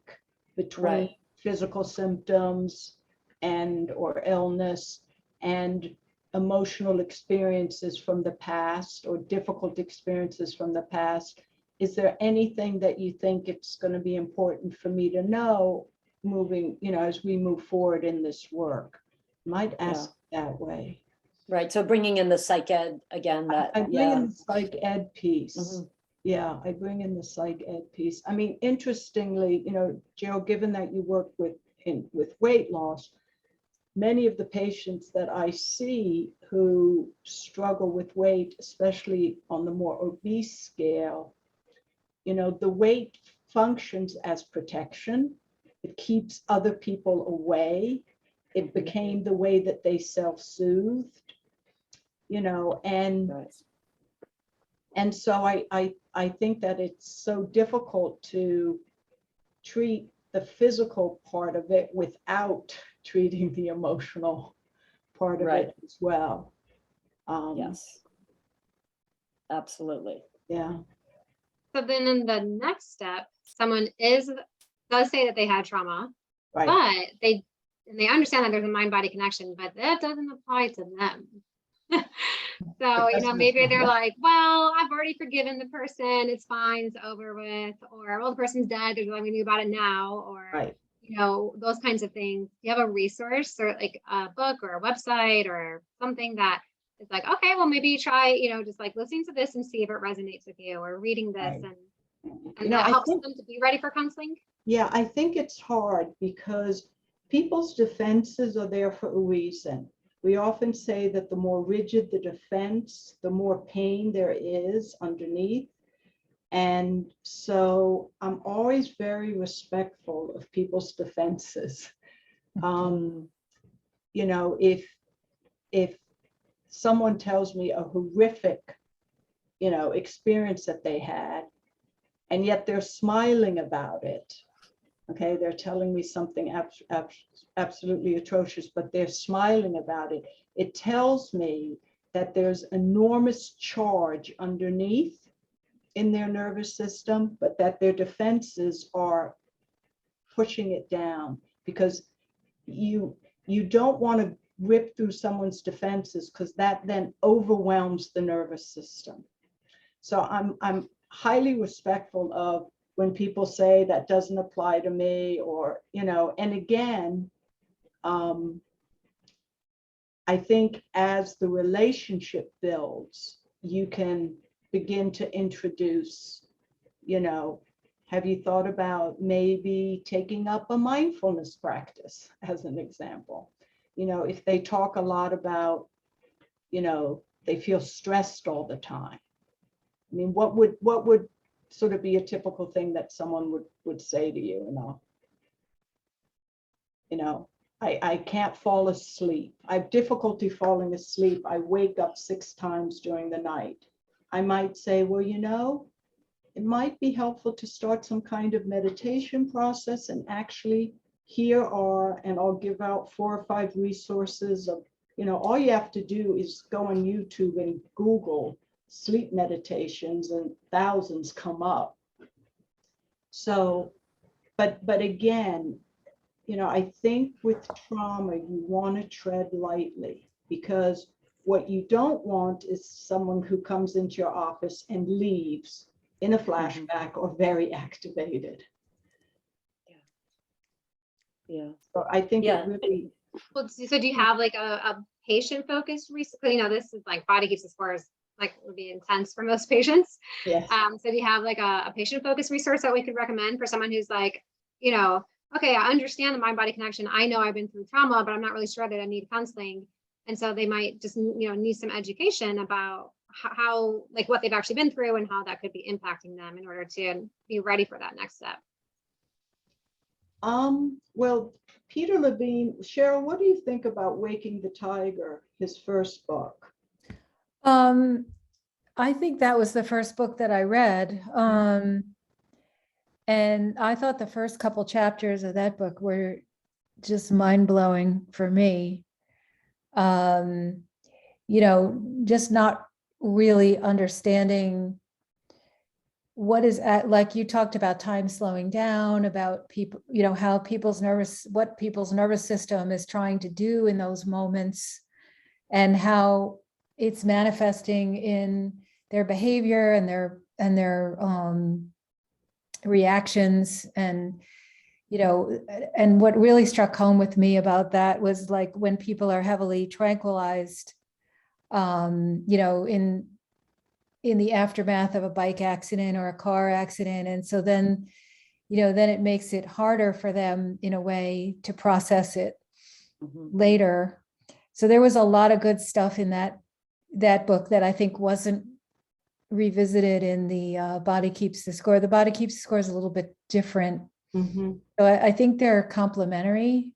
between physical symptoms or illness and emotional experiences from the past or difficult experiences from the past. Is there anything that you think it's going to be important for me to know moving, as we move forward in this work? Might ask that way. Right. So bringing in the psych ed again, I bring in the psych ed piece. Mm-hmm. Yeah, I bring in the psych ed piece. Interestingly, Jill, given that you work with weight loss, many of the patients that I see who struggle with weight, especially on the more obese scale, the weight functions as protection. It keeps other people away. It became the way that they self-soothed, and so I think that it's so difficult to treat the physical part of it without treating the emotional part of it as well. Yes, absolutely. Yeah. So then in the next step, someone does say that they had trauma, right, but they understand that there's a mind-body connection, but that doesn't apply to them. So, maybe they're like, well, I've already forgiven the person. It's fine. It's over with. Or, well, the person's dead. There's nothing we can do about it now. Or, those kinds of things. You have a resource or like a book or a website or something that it's like, okay, well, maybe try, just like listening to this and see if it resonates with you, or reading this, Right. and that helps them to be ready for counseling. Yeah, I think it's hard because people's defenses are there for a reason. We often say that the more rigid the defense, the more pain there is underneath. And so I'm always very respectful of people's defenses. If someone tells me a horrific, experience that they had, and yet they're smiling about it. Okay, they're telling me something absolutely atrocious, but they're smiling about it. It tells me that there's enormous charge underneath in their nervous system, but that their defenses are pushing it down, because you don't want to rip through someone's defenses, because that then overwhelms the nervous system. So I'm highly respectful of when people say that doesn't apply to me, or, and again, I think as the relationship builds, you can begin to introduce, have you thought about maybe taking up a mindfulness practice as an example? If they talk a lot about, they feel stressed all the time. I mean, what would sort of be a typical thing that someone would say to you, I can't fall asleep. I have difficulty falling asleep. I wake up 6 times during the night. I might say, well, it might be helpful to start some kind of meditation process, and actually here are, and I'll give out 4 or 5 resources of, all you have to do is go on YouTube and Google sleep meditations, and thousands come up. So, but again, I think with trauma, you want to tread lightly, because what you don't want is someone who comes into your office and leaves in a flashback or very activated. Yeah. So I think it really. Well, so do you have like a patient focused research? This is like body keeps the scores, like would be intense for most patients. Yes. So do you have like a patient focused resource that we could recommend for someone who's like, okay, I understand the mind body connection. I know I've been through trauma, but I'm not really sure that I need counseling. And so they might just, need some education about how, like what they've actually been through and how that could be impacting them in order to be ready for that next step. Well, Peter Levine, Cheryl, what do you think about Waking the Tiger, his first book? I think that was the first book that I read. And I thought the first couple chapters of that book were just mind-blowing for me. Just not really understanding what is like you talked about time slowing down, about people, how what people's nervous system is trying to do in those moments, and how it's manifesting in their behavior and their reactions. And and what really struck home with me about that was like when people are heavily tranquilized, in the aftermath of a bike accident or a car accident. And so then it makes it harder for them in a way to process it later. So there was a lot of good stuff in that book that I think wasn't revisited in the Body Keeps the Score. The Body Keeps the Score is a little bit different. So I think they're complementary.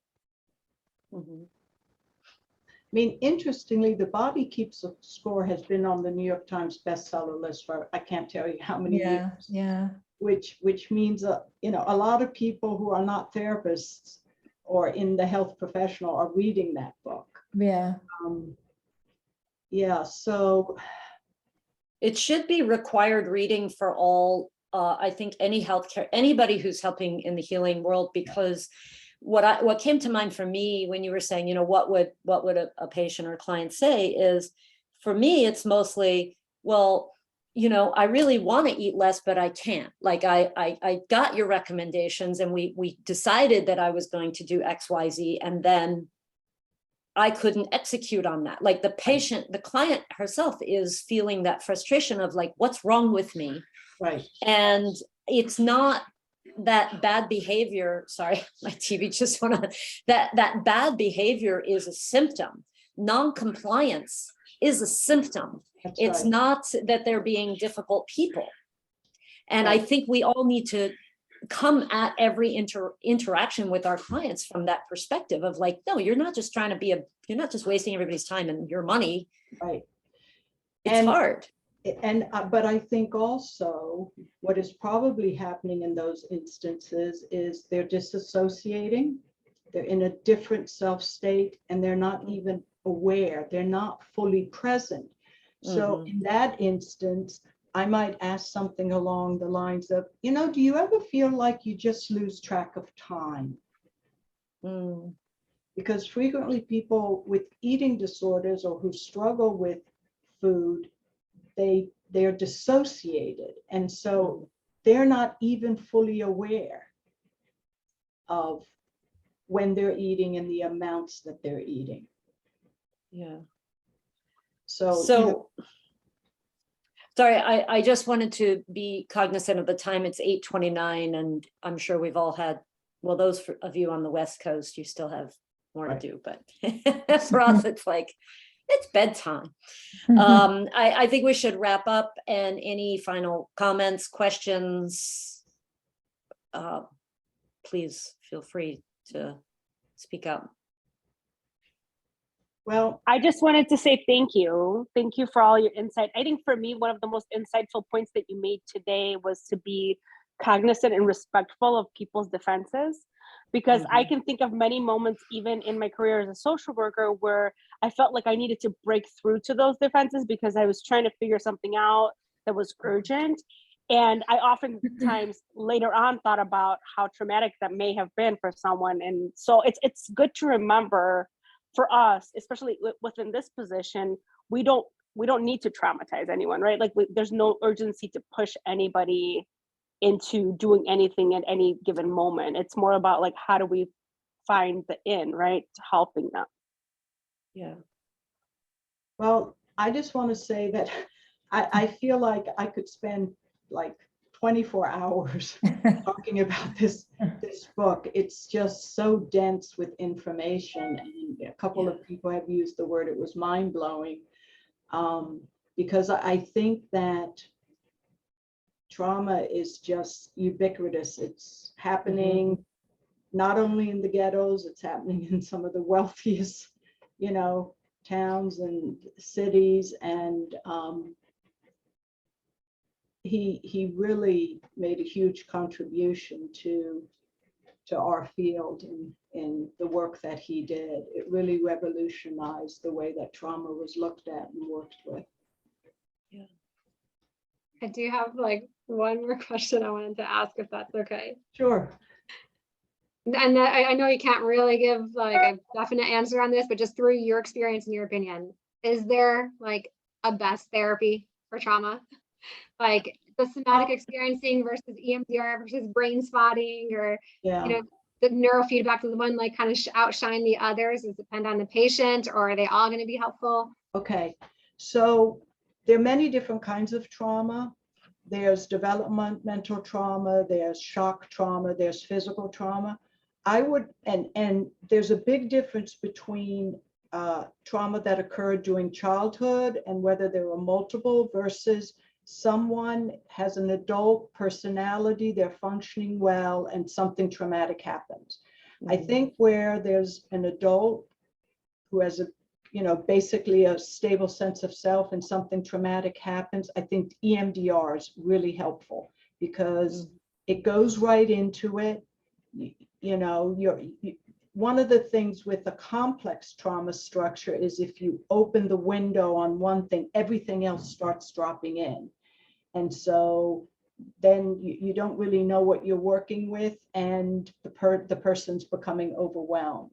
I mean, interestingly, The Body Keeps the Score has been on the New York Times bestseller list for I can't tell you how many years. Yeah. Which means a lot of people who are not therapists or in the health professional are reading that book. Yeah. So it should be required reading for all. I think anybody who's helping in the healing world, because what came to mind for me when you were saying, what would a patient or client say is, for me, it's mostly, well, I really want to eat less, but I can't. Like I got your recommendations and we decided that I was going to do X, Y, Z. And then I couldn't execute on that. Like the patient, the client herself is feeling that frustration of like, what's wrong with me? Right. And it's not that bad behavior. Sorry, my TV just went on. That bad behavior is a symptom. Non-compliance is a symptom. That's It's right. not that they're being difficult people. And I Right. think we all need to come at every interaction with our clients from that perspective of like, no, you're not just trying to be you're not just wasting everybody's time and your money. Right. It's And- hard. But I think also what is probably happening in those instances is they're disassociating. They're in a different self state and they're not even aware. They're not fully present. So in that instance, I might ask something along the lines of, you know, do you ever feel like you just lose track of time? Because frequently people with eating disorders or who struggle with food, they're dissociated. And so they're not even fully aware of when they're eating and the amounts that they're eating. Yeah. So, So, sorry, I just wanted to be cognizant of the time. It's 8:29 and I'm sure we've all had, well, those of you on the West Coast, you still have more to do, but for us, it's like, it's bedtime. I think we should wrap up, and any final comments, questions, please feel free to speak up. well, I just wanted to say thank you. Thank you for all your insight. I think for me, one of the most insightful points that you made today was to be cognizant and respectful of people's defenses. Because I can think of many moments, even in my career as a social worker, where I felt like I needed to break through to those defenses because I was trying to figure something out that was urgent. And I oftentimes later on thought about how traumatic that may have been for someone. And so it's good to remember for us, especially within this position, we don't need to traumatize anyone, right? Like there's no urgency to push anybody into doing anything at any given moment. It's more about like, how do we find the in, right, to helping them. Yeah. well, I just want to say that I feel like I could spend like 24 hours talking about this book. It's just so dense with information, and a couple of people have used the word, it was mind-blowing, because I think that trauma is just ubiquitous. It's happening not only in the ghettos, it's happening in some of the wealthiest, you know, towns and cities. And he really made a huge contribution to our field in the work that he did. It really revolutionized the way that trauma was looked at and worked with. Yeah. I do have like one more question I wanted to ask, if that's okay. Sure. And I know you can't really give like a definite answer on this, but just through your experience and your opinion, is there like a best therapy for trauma? Like the somatic experiencing versus EMDR versus brain spotting, or you know, the neurofeedback, does the one like kind of outshine the others? Does it depend on the patient, or are they all going to be helpful? Okay, so there are many different kinds of trauma. There's developmental trauma, there's shock trauma, there's physical trauma. I would, and there's a big difference between trauma that occurred during childhood and whether there were multiple versus someone has an adult personality, they're functioning well, and something traumatic happens. I think where there's an adult who has a, you know, basically a stable sense of self and something traumatic happens, I think EMDR is really helpful because it goes right into it. You know, one of the things with a complex trauma structure is if you open the window on one thing, everything else starts dropping in. And so then you don't really know what you're working with, and the person's becoming overwhelmed.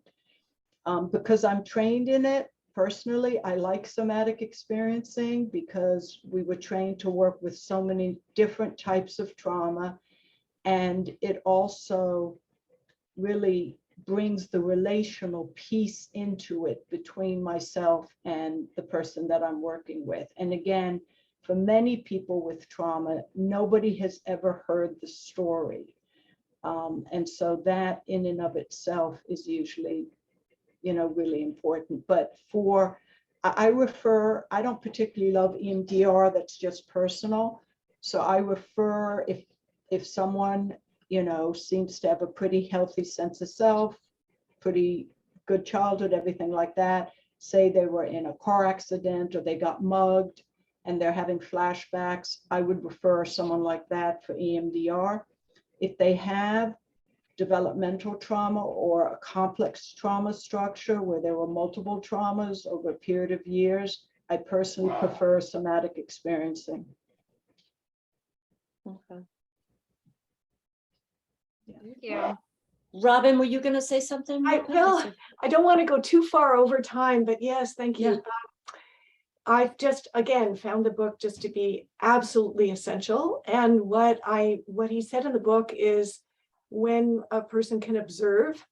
Because I'm trained in it, personally, I like somatic experiencing because we were trained to work with so many different types of trauma. And it also really brings the relational piece into it between myself and the person that I'm working with. And again, for many people with trauma, nobody has ever heard the story. And so that in and of itself is usually, really important. But I don't particularly love EMDR, that's just personal. So I refer if someone, seems to have a pretty healthy sense of self, pretty good childhood, everything like that, say they were in a car accident or they got mugged and they're having flashbacks, I would refer someone like that for EMDR. If they have developmental trauma or a complex trauma structure where there were multiple traumas over a period of years, I personally prefer somatic experiencing. Okay. Thank you. Robin, were you going to say something? I don't want to go too far over time, but yes, thank you. Yeah. I've just, again, found the book just to be absolutely essential. And what he said in the book is when a person can observe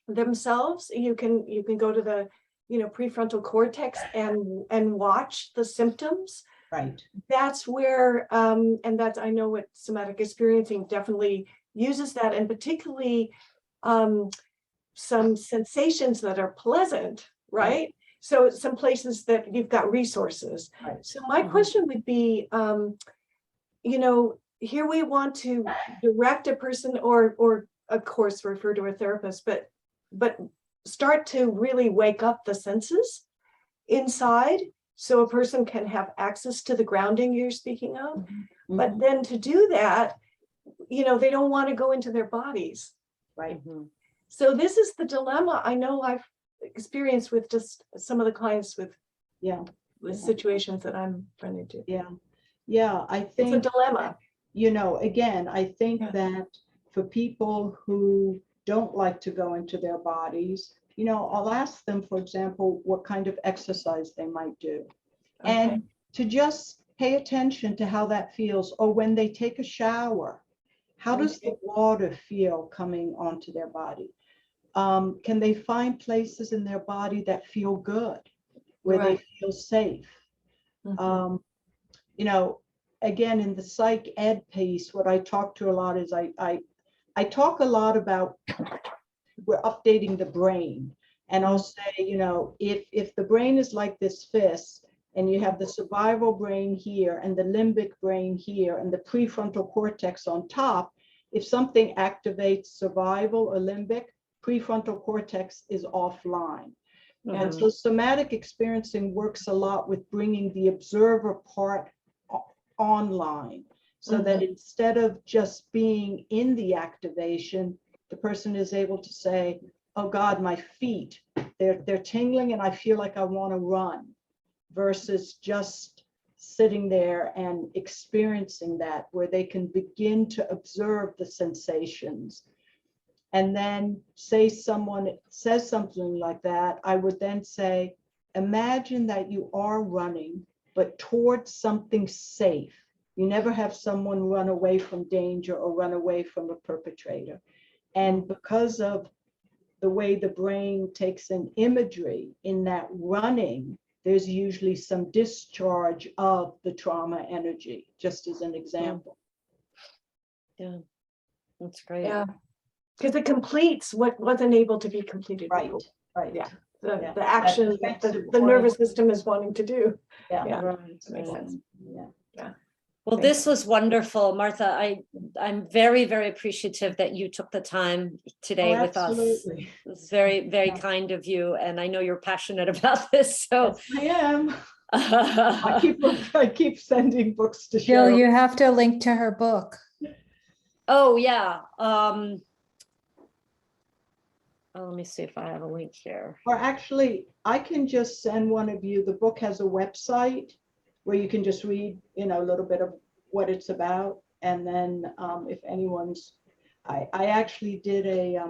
themselves, you can go to the, prefrontal cortex and watch the symptoms. Right. That's where, and that's, I know what somatic experiencing definitely uses that, and particularly some sensations that are pleasant, right? So some places that you've got resources. Right. So my question would be, here we want to direct a person or of course refer to a therapist, but start to really wake up the senses inside so a person can have access to the grounding you're speaking of. Mm-hmm. But then to do that, they don't want to go into their bodies. Right. So this is the dilemma I know I've experienced with just some of the clients with situations that I'm running into. Yeah, I think it's a dilemma. Again, I think that for people who don't like to go into their bodies, I'll ask them, for example, what kind of exercise they might do. Okay. And to just pay attention to how that feels, or when they take a shower, how does the water feel coming onto their body? Can they find places in their body that feel good, where they feel safe? Again, in the psych ed piece, what I talk to a lot is I talk a lot about we're updating the brain. And I'll say, if the brain is like this fist, and you have the survival brain here and the limbic brain here and the prefrontal cortex on top, if something activates survival or limbic, prefrontal cortex is offline. And so somatic experiencing works a lot with bringing the observer part online, so that instead of just being in the activation, the person is able to say, oh God, my feet, they're tingling and I feel like I want to run, versus just sitting there and experiencing that, where they can begin to observe the sensations. And then say someone says something like that, I would then say, imagine that you are running, but towards something safe. You never have someone run away from danger or run away from a perpetrator. And because of the way the brain takes in imagery in that running, there's usually some discharge of the trauma energy, just as an example. Yeah, that's great. Yeah, because it completes what wasn't able to be completed. Right, before. right. Yeah, the action that the nervous system is wanting to do. Yeah, Right, makes right. sense. Yeah. Well, this was wonderful, Martha. I'm very, very appreciative that you took the time today with us. Absolutely. It's very, very kind of you. And I know you're passionate about this. So yes, I am. I keep sending books to Jill, Cheryl. you have to link to her book. Oh, yeah. Let me see if I have a link here. Or actually, I can just send one of you. The book has a website where you can just read, a little bit of what it's about. And then if anyone's, I actually did a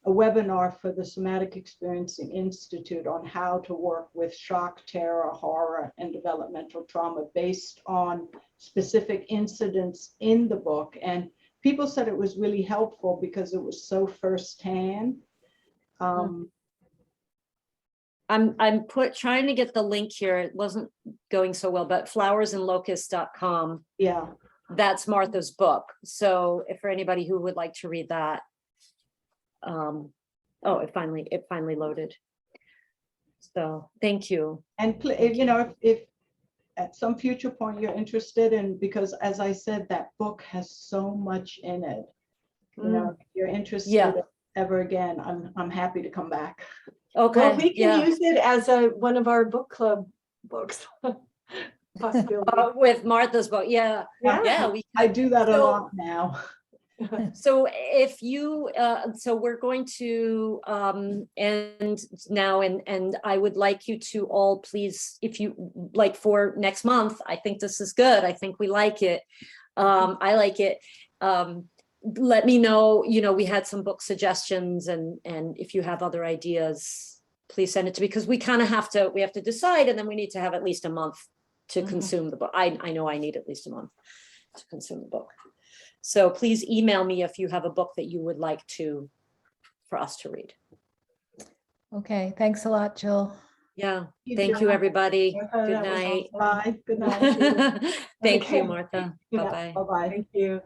webinar for the Somatic Experiencing Institute on how to work with shock, terror, horror, and developmental trauma based on specific incidents in the book. And people said it was really helpful because it was so firsthand. I'm trying to get the link here. It wasn't going so well, but flowersandlocusts.com. Yeah. That's Martha's book. So if for anybody who would like to read that. Oh, it finally loaded. So thank you. And you know, if at some future point you're interested in, because as I said, that book has so much in it. You know, if you're interested ever again, I'm happy to come back. Okay. Well, we can use it as one of our book club books. Possibility. With Martha's book. Yeah. I do that a lot now. So if you, so we're going to end now, and I would like you to all please, if you like, for next month, I think this is good. I think we like it. I like it. Let me know, you know, we had some book suggestions, and if you have other ideas, please send it to me, because we kind of have to decide, and then we need to have at least a month to consume the book. I know I need at least a month to consume the book. So please email me if you have a book that you would like for us to read. Okay, thanks a lot, Jill. Yeah, thank you, everybody. Good night. Bye. Good night. Thank you, Martha. Bye-bye. Bye-bye. Thank you.